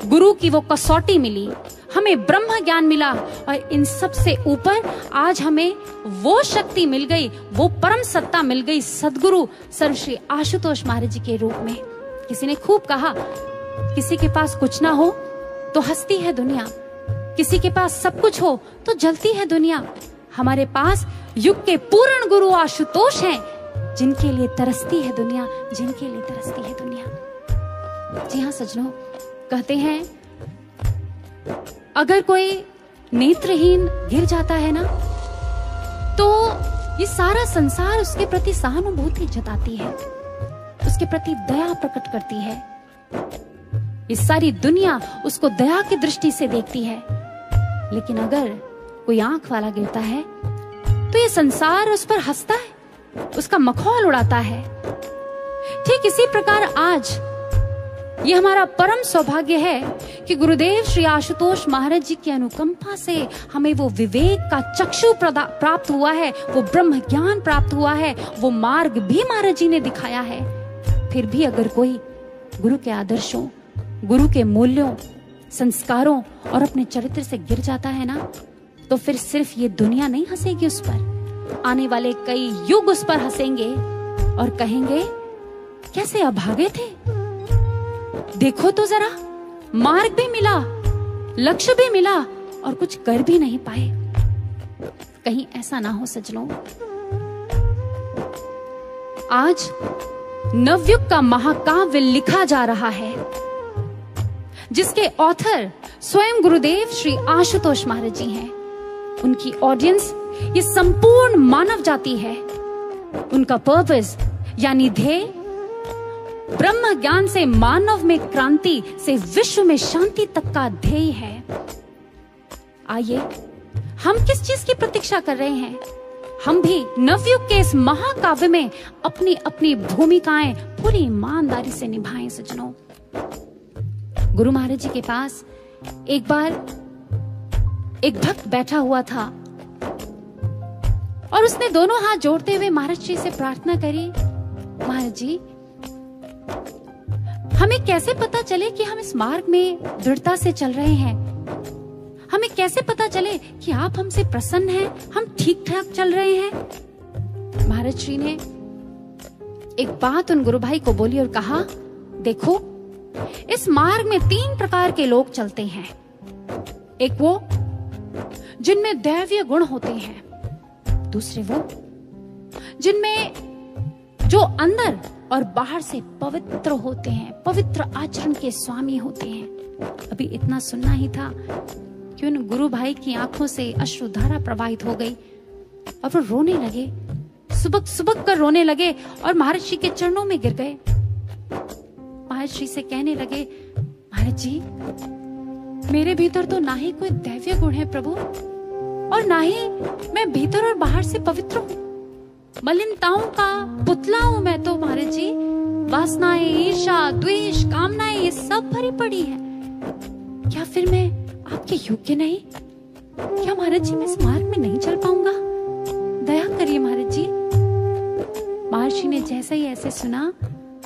S1: गुरु की वो कसौटी मिली, हमें ब्रह्म ज्ञान मिला, और इन सब से ऊपर आज हमें वो शक्ति मिल गई, वो परम सत्ता मिल गई सद्गुरु सर्वश्री आशुतोष महाराज जी के रूप में। किसी ने खूब कहा, किसी के पास कुछ ना हो तो हंसती है दुनिया, किसी के पास सब कुछ हो तो जलती है दुनिया। हमारे पास युग के पूर्ण गुरु आशुतोष हैं, जिनके लिए तरसती है दुनिया, जिनके लिए तरसती है दुनिया। जी हाँ सज्जनों, कहते हैं अगर कोई नेत्रहीन गिर जाता है ना, तो ये सारा संसार उसके प्रति सहानुभूति जताती है, उसके प्रति दया प्रकट करती है। ये सारी दुनिया उसको दया की दृष्टि से देखती है। लेकिन अगर कोई आंख वाला गिरता है तो ये संसार उस पर हंसता है, उसका मखौल उड़ाता है। ठीक इसी प्रकार आज ये हमारा परम सौभाग्य है कि गुरुदेव श्री आशुतोष महाराज जी की अनुकंपा से हमें वो विवेक का चक्षु प्राप्त हुआ है, वो ब्रह्म ज्ञान प्राप्त हुआ है, वो मार्ग भी महाराज जी ने दिखाया है। फिर भी अगर कोई गुरु के आदर्शों, गुरु के मूल्यों, संस्कारों और अपने चरित्र से गिर जाता है ना, तो फिर सिर्फ ये दुनिया नहीं हंसेगी उस पर, आने वाले कई युग उस पर हंसेंगे और कहेंगे कैसे अभागे थे, देखो तो जरा, मार्ग भी मिला, लक्ष्य भी मिला और कुछ कर भी नहीं पाए। कहीं ऐसा ना हो सज्जनों। आज नवयुग का महाकाव्य लिखा जा रहा है, जिसके ऑथर स्वयं गुरुदेव श्री आशुतोष महाराज जी हैं। उनकी ऑडियंस ये संपूर्ण मानव जाति है। उनका पर्पस यानी ध्येय ब्रह्म ज्ञान से मानव में क्रांति, से विश्व में शांति तक का ध्येय है। आइए, हम किस चीज की प्रतीक्षा कर रहे हैं? हम भी नवयुग के इस महाकाव्य में अपनी अपनी भूमिकाएं पूरी ईमानदारी से निभाएं सज्जनों। गुरु महाराज जी के पास एक बार एक भक्त बैठा हुआ था और उसने दोनों हाथ जोड़ते हुए महाराज जी से प्रार्थना करी, महाराज जी, हमें कैसे पता चले कि हम इस मार्ग में दृढ़ता से चल रहे हैं? हमें कैसे पता चले कि आप हमसे प्रसन्न हैं, हम ठीक ठाक चल रहे हैं? महाराज श्री ने एक बात उन गुरु भाई को बोली और कहा, देखो, इस मार्ग में 3 प्रकार के लोग चलते हैं। एक वो जिनमें दैवीय गुण होते हैं, दूसरे वो जिनमें जो अंदर और बाहर से पवित्र होते हैं, पवित्र आचरण के स्वामी होते हैं। अभी इतना सुनना ही था कि उन गुरु भाई की आंखों से अश्रुधारा प्रवाहित हो गई और वो रोने लगे, सुबक सुबक कर रोने लगे और महाराज जी के चरणों में गिर गए। महाराज जी से कहने लगे, महाराज जी, मेरे भीतर तो ना ही कोई दैवीय गुण है प्रभु, और ना ही मैं भीतर और बाहर से पवित्र हूँ। मलिनताओं का पुतला हूं मैं तो महाराज जी। वासनाएं, ईर्ष्या, द्वेष, कामनाएं ये सब भरी पड़ी है। क्या फिर मैं आपके योग्य नहीं? क्या महाराज जी मैं इस मार्ग में नहीं चल पाऊंगा? दया करिए महाराज जी। महाराज जी ने जैसे ही ऐसे सुना,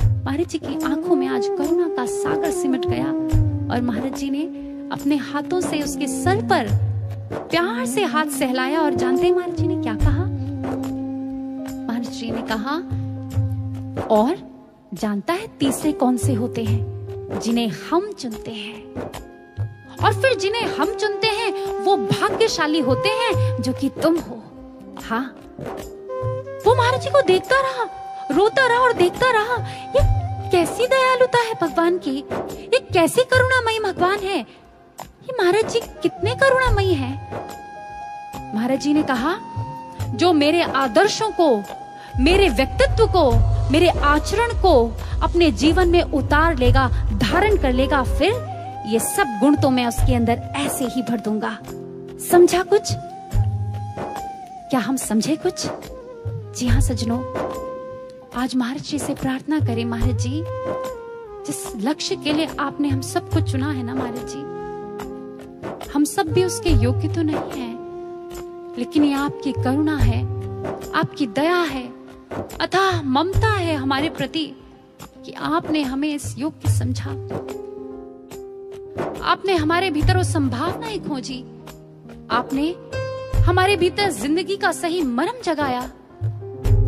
S1: महाराज जी की आंखों में आज करुणा का सागर सिमट गया और महाराज जी ने अपने हाथों से उसके सर पर प्यार से हाथ सहलाया। और जानते हैं महाराज जी ने क्या कहा? महाराज जी ने कहा, और जानता है तीसरे कौन से होते हैं? जिन्हें हम चुनते हैं। और फिर जिन्हें हम चुनते हैं वो भाग्यशाली होते हैं, जो कि तुम हो। हाँ, वो महाराज जी को देखता रहा, रोता रहा और देखता रहा, ये कैसी दयालुता है भगवान की, ये कैसी करुणामयी भगवान है, ये महाराज जी कितने करुणामयी है। महाराज जी ने कहा, जो मेरे आदर्शों को, मेरे व्यक्तित्व को, मेरे आचरण को अपने जीवन में उतार लेगा, धारण कर लेगा, फिर ये सब गुण तो मैं उसके अंदर ऐसे ही भर दूंगा। समझा कुछ? क्या हम समझे कुछ? जी हाँ सज्जनों, आज महाराज जी से प्रार्थना करें, महाराज जी जिस लक्ष्य के लिए आपने हम सबको चुना है ना महाराज जी, हम सब भी उसके योग्य तो नहीं है, लेकिन ये आपकी करुणा है, आपकी दया है, अथाह ममता है हमारे प्रति कि आपने हमें इस योग्य समझा। आपने हमारे भीतर वो संभावनाएं खोजी, आपने हमारे भीतर जिंदगी का सही मर्म जगाया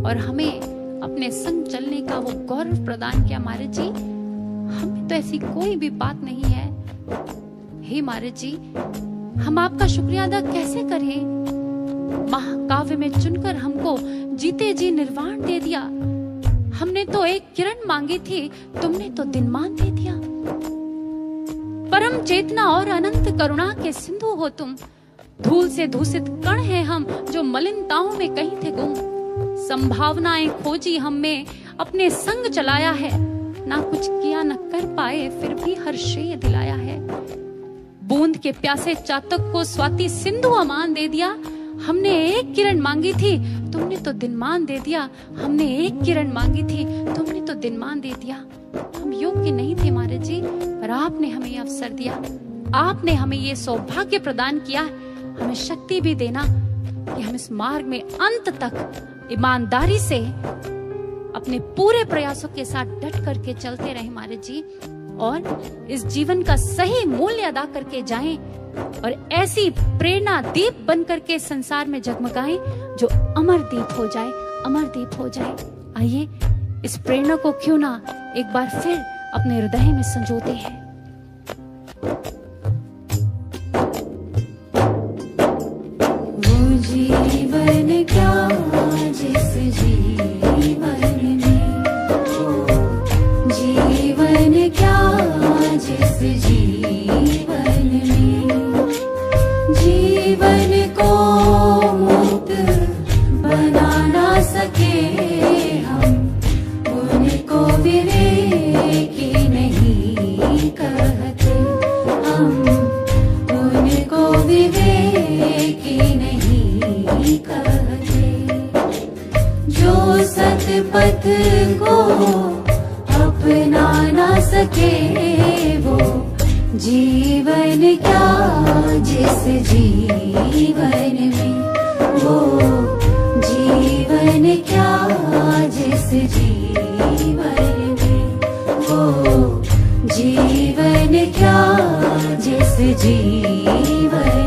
S1: और हमें अपने संग चलने का वो गौरव प्रदान किया। महाराज जी, हमें तो ऐसी कोई भी बात नहीं है। हे महाराज जी, हम आपका शुक्रिया अदा कैसे करें? महाकाव्य में चुनकर हमको जीते जी निर्वाण दे दिया। हमने तो एक किरण मांगी थी, तुमने तो दिनमान दे दिया। परम चेतना और अनंत करुणा के सिंधु हो तुम। धूल से दूषित कण हैं हम, जो मलिनताओं में कहीं थे गुम। संभावनाएं खोजी हम में, अपने संग चलाया है। ना कुछ किया न कर पाए, फिर भी हर श्रेय दिलाया है। बूंद के प्यासे चातक को स्वाति सिंधु अमान दे दिया। हमने एक किरण मांगी थी, तुमने तो दिनमान दे दिया। हमने एक किरण मांगी थी, तुमने तो दिनमान दे दिया। हम योग्य नहीं थे महाराज जी, पर आपने हमें ये अवसर दिया, आपने हमें ये सौभाग्य प्रदान किया। हमें शक्ति भी देना कि हम इस मार्ग में अंत तक ईमानदारी से अपने पूरे प्रयासों के साथ डट करके चलते रहे महाराज जी, और इस जीवन का सही मूल्य अदा करके जाएं और ऐसी प्रेरणा दीप बन करके संसार में जगमगाएं जो अमर दीप हो जाए, अमर दीप हो जाए। आइए इस प्रेरणा को क्यों ना एक बार फिर अपने हृदय में संजोते हैं। वो जीवन क्या जिस जीवन में, जीवन क्या जिस जीवन में, जीवन को मुक्त बना ना सके हम, उनको विवेकी नहीं कहते हम, उनको विवेकी नहीं कहते। जो सतपथ को अपना ना सके, वो जीवन क्या जिस जीवन में, वो जीवन क्या जिस जीवन में, वो जीवन क्या जिस जीवन